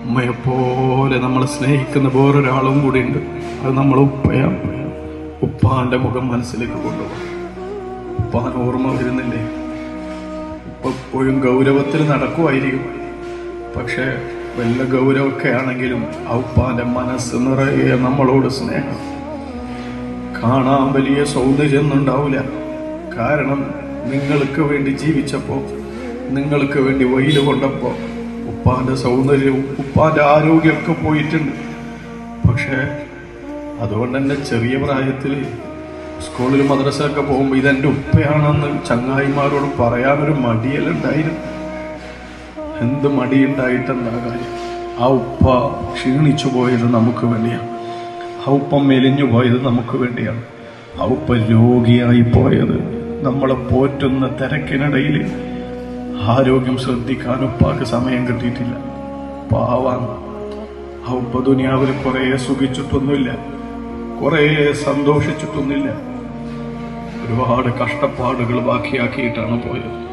ഉമ്മയെപ്പോലെ നമ്മളെ സ്നേഹിക്കുന്ന വേറൊരാളും കൂടി ഉണ്ട്. അത് നമ്മളെ ഉപ്പയാണ്. ഉപ്പാന്റെ മുഖം മനസ്സിലേക്ക് കൊണ്ടുപോകും. ഉപ്പാൻ ഓർമ്മ വരുന്നില്ലേ? ഉപ്പ എപ്പോഴും ഗൗരവത്തിൽ നടക്കുമായിരിക്കും. പക്ഷെ വല്ല ഗൗരവമൊക്കെ ആണെങ്കിലും ആ ഉപ്പാന്റെ മനസ്സ് നിറയെ നമ്മളോട് സ്നേഹം. കാണാൻ വലിയ സൗന്ദര്യമൊന്നും ഉണ്ടാവില്ല. കാരണം നിങ്ങൾക്ക് വേണ്ടി ജീവിച്ചപ്പോ, നിങ്ങൾക്ക് വേണ്ടി വെയിൽ കൊണ്ടപ്പോ ഉപ്പാന്റെ സൗന്ദര്യവും ഉപ്പാന്റെ ആരോഗ്യമൊക്കെ പോയിട്ടുണ്ട്. പക്ഷെ അതുകൊണ്ട് തന്നെ ചെറിയ പ്രായത്തിൽ സ്കൂളിൽ മദ്രസയൊക്കെ പോകുമ്പോൾ ഇതെന്റെ ഉപ്പയാണെന്ന് ചങ്ങായിമാരോട് പറയാനൊരു മടിയലുണ്ടായിരുന്നു. എന്ത് മടിയുണ്ടായിട്ടെന്താ കാര്യം? ആ ഉപ്പ ക്ഷീണിച്ചു പോയത് നമുക്ക് വേണ്ടിയാണ്. ആ ഉപ്പ മെലിഞ്ഞു പോയത് നമുക്ക് വേണ്ടിയാണ്. ആ ഉപ്പ രോഗിയായി പോയത് നമ്മളെ പോറ്റുന്ന തിരക്കിനിടയിൽ ആരോഗ്യം ശ്രദ്ധിക്കാൻ ഉപ്പാക്ക് സമയം കിട്ടിയിട്ടില്ല. പാവാണ് ആ ഉപ്പ. ദുനിയാവിൽ കുറെ സുഖിച്ചിട്ടൊന്നുമില്ല, കുറെ സന്തോഷിച്ചിട്ടൊന്നുമില്ല. ഒരുപാട് കഷ്ടപ്പാടുകൾ ബാക്കിയാക്കിയിട്ടാണ് പോയത്.